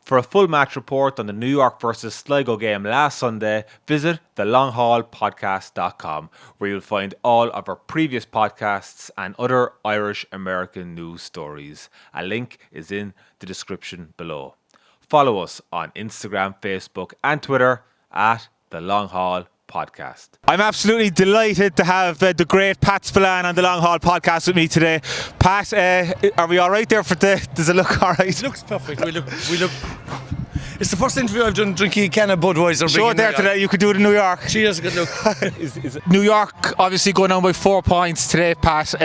For a full match report on the New York versus Sligo game last Sunday, visit thelonghaulpodcast.com, where you'll find all of our previous podcasts and other Irish-American news stories. A link is in the description below. Follow us on Instagram, Facebook and Twitter at The Long Haul Podcast. I'm absolutely delighted to have the great Pat Spillane on the Long Haul Podcast with me today. Pat, are we all right there? Does it look all right? It looks perfect. We look. It's the first interview I've done drinking a can of Budweiser. Sure, there today. You could do it in New York. Cheers, good luck. New York obviously going on by 4 points today, Pat.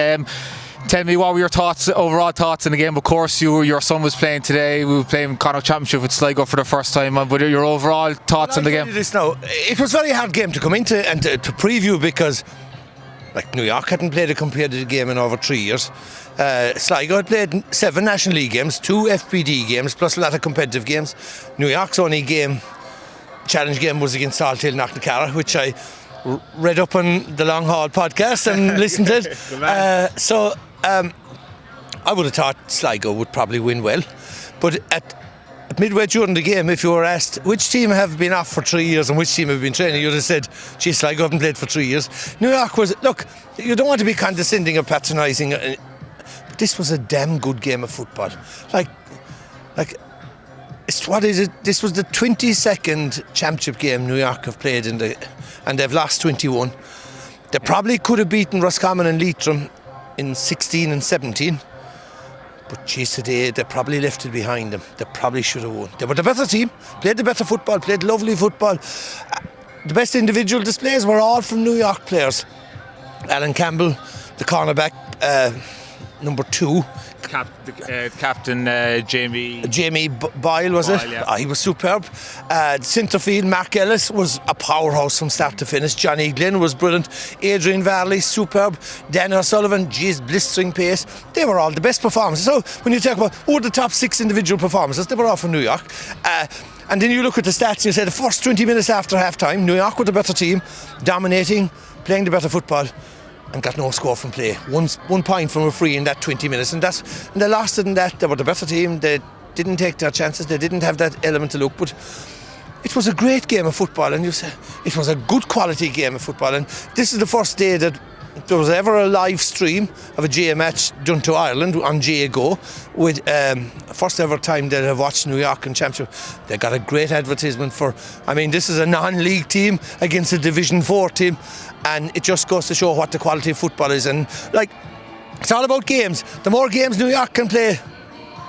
Tell me, what were your overall thoughts in the game? Of course, your son was playing today. We were playing Connacht Championship with Sligo for the first time. But your overall thoughts on the game? This now, it was a very hard game to come into and to preview because, like, New York hadn't played a competitive game in over 3 years. Sligo had played 7 National League games, 2 FPD games, plus a lot of competitive games. New York's only challenge game was against Salthill Knocknacarra, which I read up on the Long Haul Podcast and listened to it. I would have thought Sligo would probably win well, but at midway during the game, if you were asked which team have been off for 3 years and which team have been training, you'd have said, gee, Sligo haven't played for 3 years. New York was, look, you don't want to be condescending or patronising, but this was a damn good game of football. What is it? This was the 22nd championship game New York have played and they've lost 21. They probably could have beaten Roscommon and Leitrim in 16 and 17. But geez, today they probably left it behind them. They probably should have won. They were the better team, played the better football, played lovely football. The best individual displays were all from New York players. Alan Campbell, the cornerback, number 2. Captain Jamie Boyle, was it? Yeah. He was superb. Centre field, Mark Ellis was a powerhouse from start to finish. Johnny Glynn was brilliant. Adrian Varley, superb. Dan O'Sullivan, blistering pace. They were all the best performances. So when you talk about who were the top 6 individual performances, they were all from New York. And then you look at the stats and you say the first 20 minutes after half time, New York were the better team, dominating, playing the better football, and got no score from play. One point from a free in that 20 minutes, and they lost it in that. They were the better team. They didn't take their chances. They didn't have that element to look. But it was a great game of football, and you say it was a good quality game of football. And this is the first day that there was ever a live stream of a GA match done to Ireland on GA Go, with first ever time they'd have watched New York in Championship. They got a great advertisement for, this is a non-league team against a Division 4 team, and it just goes to show what the quality of football is. And it's all about games. The more games New York can play,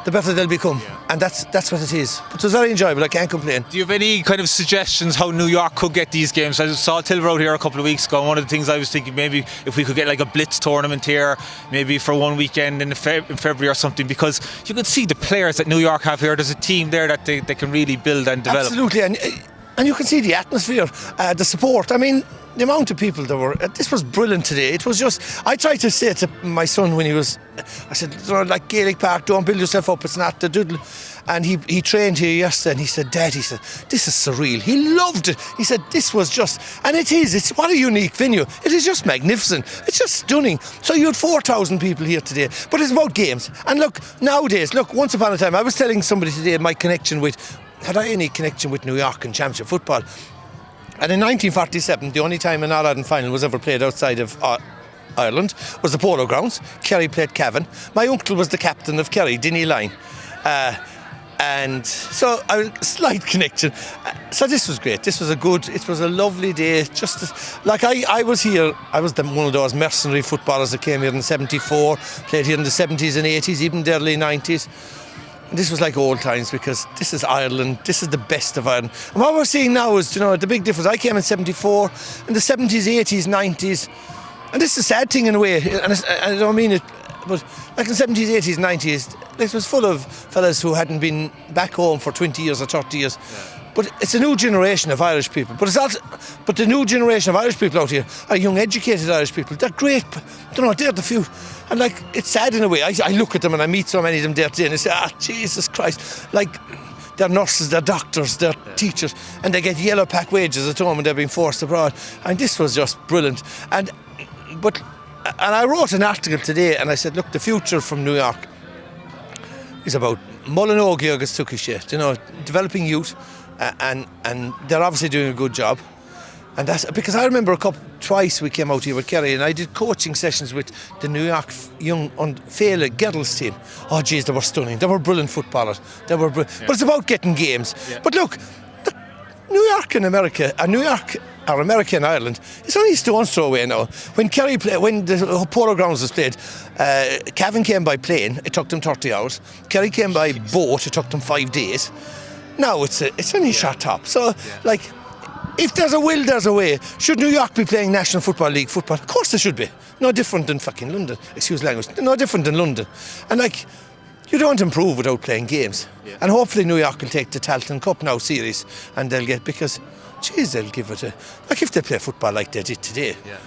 the better they'll become. Yeah. And that's what it is. But it was very enjoyable, I can't complain. Do you have any kind of suggestions how New York could get these games? I saw Tilver out here a couple of weeks ago, and one of the things I was thinking, maybe if we could get like a blitz tournament here, maybe for one weekend in February or something, because you could see the players that New York have here. There's a team there that they can really build and develop. Absolutely, and you can see the atmosphere, the support. The amount of people that were, this was brilliant today. It was just, I tried to say to my son when I said, like Gaelic Park, don't build yourself up, it's not the doodle. And he trained here yesterday, and he said, Dad, this is surreal. He loved it. He said, this was just, and it's what a unique venue. It is just magnificent. It's just stunning. So you had 4,000 people here today, but it's about games. And nowadays, once upon a time, I was telling somebody today had I any connection with New York and Championship football? And in 1947, the only time an All-Ireland final was ever played outside of Ireland was the Polo Grounds. Kerry played Cavan. My uncle was the captain of Kerry, Dinny Line. And so a slight connection. So this was great. It was a lovely day. I was here, I was one of those mercenary footballers that came here in 74, played here in the 70s and 80s, even the early 90s. This was like old times, because this is Ireland. This is the best of Ireland. And what we're seeing now is, the big difference. I came in 74, in the 70s, 80s, 90s. And this is a sad thing in a way. And I don't mean it, but like in the 70s, 80s, 90s, this was full of fellas who hadn't been back home for 20 years or 30 years. Yeah. But it's a new generation of Irish people. But the new generation of Irish people out here are young, educated Irish people. They're great. They're the few. And it's sad in a way. I look at them and I meet so many of them there today and I say, Jesus Christ. They're nurses, they're doctors, they're teachers, and they get yellow pack wages at home and they're being forced abroad. And this was just brilliant. And I wrote an article today and I said, look, the future from New York is about Mullinógi agus Tukishe, developing youth, and they're obviously doing a good job. And that's because I remember twice we came out here with Kerry, and I did coaching sessions with the New York young Féile girls team. Oh geez, they were stunning. They were brilliant footballers. But it's about getting games. Yeah. But look, New York and America, or America and Ireland, it's only a stone's throw away now. When Kerry when the Polo Grounds was played, Cavan came by plane. It took them 30 hours. Kerry came by boat. It took them 5 days. Now it's only a short top. So if there's a will, there's a way. Should New York be playing National Football League football? Of course they should be. No different than fucking London. Excuse language. No different than London. And you don't improve without playing games. Yeah. And hopefully New York will take the Talton Cup now series, and they'll get, because, geez, they'll give it if they play football like they did today. Yeah.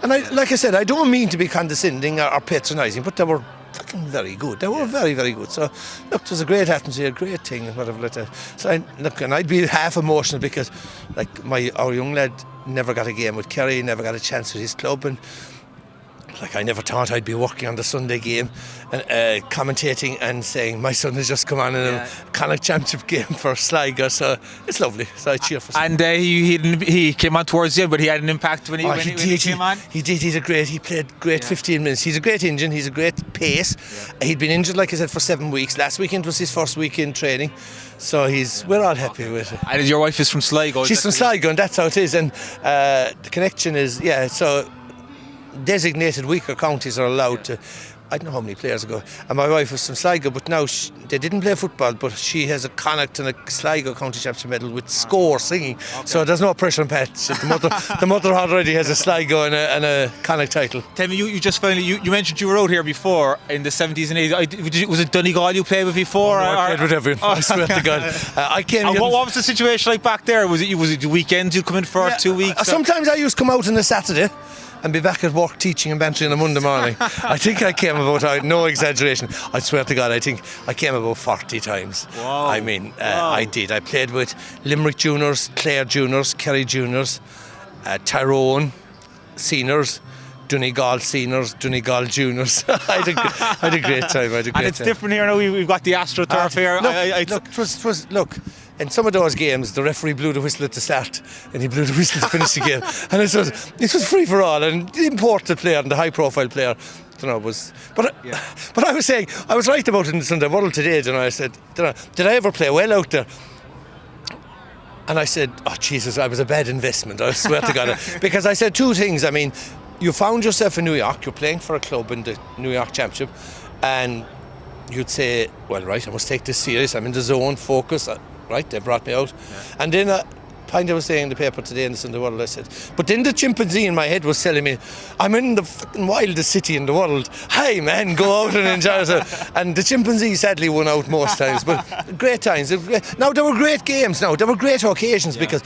And like I said, I don't mean to be condescending or patronising, but they were fucking very good. They were very, very good. So, look, it was a great atmosphere, a great thing, and whatever like that. So, and I'd be half emotional because, our young lad never got a game with Kerry, never got a chance with his club, and I never thought I'd be working on the Sunday game and commentating and saying my son has just come on in a Connacht Championship game for Sligo, so it's lovely. So I cheer for him. And he came on towards the end, but he had an impact when he came on? He did. He played great 15 minutes. He's a great engine. He's a great pace. Yeah. He'd been injured, like I said, for 7 weeks. Last weekend was his first week in training. So we're all happy with it. And your wife is from Sligo? She's from Sligo, and that's how it is. And the connection is, so designated weaker counties are allowed to. I don't know how many players ago. And my wife was from Sligo, but now they didn't play football, but she has a Connacht and a Sligo County Championship medal with score singing. Okay. So there's no pressure on Pat. The mother already has a Sligo and a Connacht title. Tell me, you just finally, you mentioned you were out here before in the 70s and 80s. Was it Donegal you played with before? I played with everyone. I swear to God. I came. And what was the situation like back there? Was it the weekends you'd come in for 2 weeks? Sometimes I used to come out on a Saturday and be back at work teaching and bantering on a Monday morning. I think I came about, no exaggeration, I swear to God, I think I came about 40 times. Wow. I mean, I did. I played with Limerick Juniors, Clare Juniors, Kerry Juniors, Tyrone Seniors, Donegal Seniors, Donegal Juniors. I had a great time. And it's different here now. We've got the AstroTurf here. Look, in some of those games, the referee blew the whistle at the start, and he blew the whistle to finish the game. And it was free for all. And the imported player and the high-profile player, was. But I was saying, I was right about it in the Sunday World today. I said, did I ever play well out there? And I said, oh Jesus, I was a bad investment. I swear to God, because I said two things. I mean, you found yourself in New York. You're playing for a club in the New York Championship, and you'd say, well, right, I must take this serious. I'm in the zone, focus. Right, they brought me out. Yeah. And then I was saying in the paper today in the Sunday World, I said, but then the chimpanzee in my head was telling me, I'm in the fucking wildest city in the world. Hey man, go out and enjoy yourself. And the chimpanzee sadly won out most times, but great times. Now, there were great games now. There were great occasions because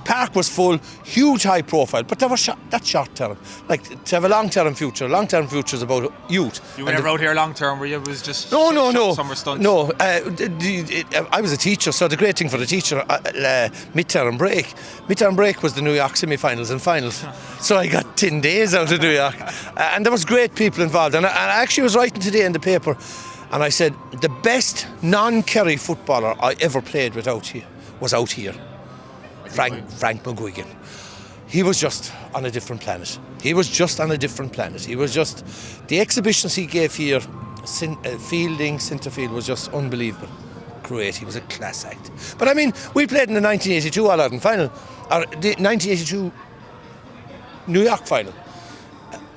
Park was full, huge high profile, but that's short term. Like, to have a long term future is about youth. You were never out here long term, were you? It was just no. Summer stunts? No, I was a teacher, so the great thing for the teacher, midterm break was the New York semi-finals and finals. So I got 10 days out of New York. And there was great people involved. And I actually was writing today in the paper, and I said, the best non-Kerry footballer I ever played with was out here. Frank McGuigan. He was just on a different planet. He was just the exhibitions he gave here, fielding, centre field, was just unbelievable. Great, he was a class act. But I mean, we played in the 1982 All-Ireland final, or the 1982 New York final.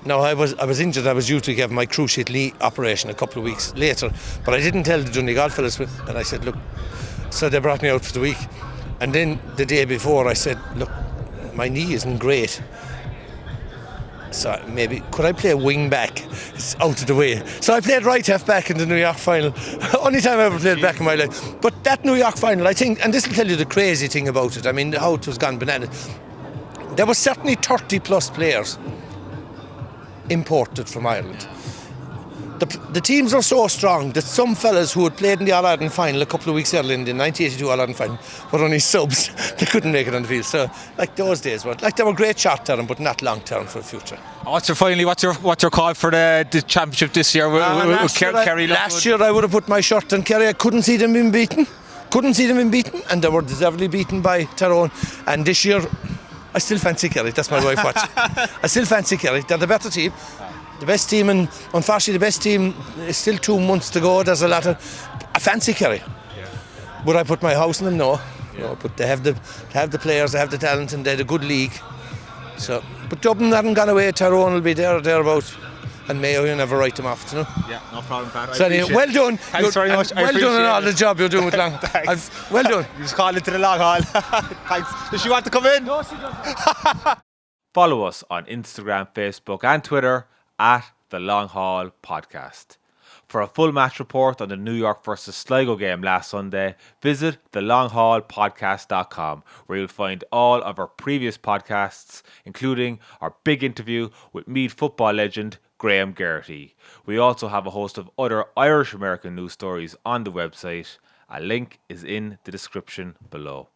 Now, I was injured. I was due to have my cruciate knee operation a couple of weeks later, but I didn't tell the Donegal fellas, and I said, look, so they brought me out for the week. And then the day before I said, look, my knee isn't great. So maybe, could I play wing back? It's out of the way. So I played right half back in the New York final. Only time I ever played back in my life. But that New York final, I think, and this will tell you the crazy thing about it. I mean, how it was gone bananas. There was certainly 30 plus players imported from Ireland. the teams are so strong that some fellas who had played in the All-Ireland final a couple of weeks earlier in the 1982 All-Ireland final were only subs. They couldn't make it on the field. So, like those days were they were great short term, but not long term for the future. What's your call for the championship this year? Kerry. Last year I would have put my shirt on Kerry. I couldn't see them being beaten. And they were deservedly beaten by Tyrone. And this year, I still fancy Kerry. That's my wife watching. I still fancy Kerry. They're the better team. The best team, and unfortunately the best team is still 2 months to go. There's a lot of... I fancy Kerry. Yeah. Would I put my house in them? No. Yeah. No, but they have the players, they have the talent, and they're a good league. So, but Dublin haven't gone away. Tyrone will be thereabouts. And Mayo, you never write them off, you know? Yeah, no problem, Pat. So anyway, well done. Thanks very much. Well done on all the job you're doing with Long. Well done. You just called into the long haul. Thanks. Does she want to come in? No, she doesn't. Follow us on Instagram, Facebook and Twitter at The Long Haul Podcast. For a full match report on the New York versus Sligo game last Sunday, visit thelonghaulpodcast.com, where you'll find all of our previous podcasts, including our big interview with Meath football legend Graham Geraghty. We also have a host of other Irish American news stories on the website. A link is in the description below.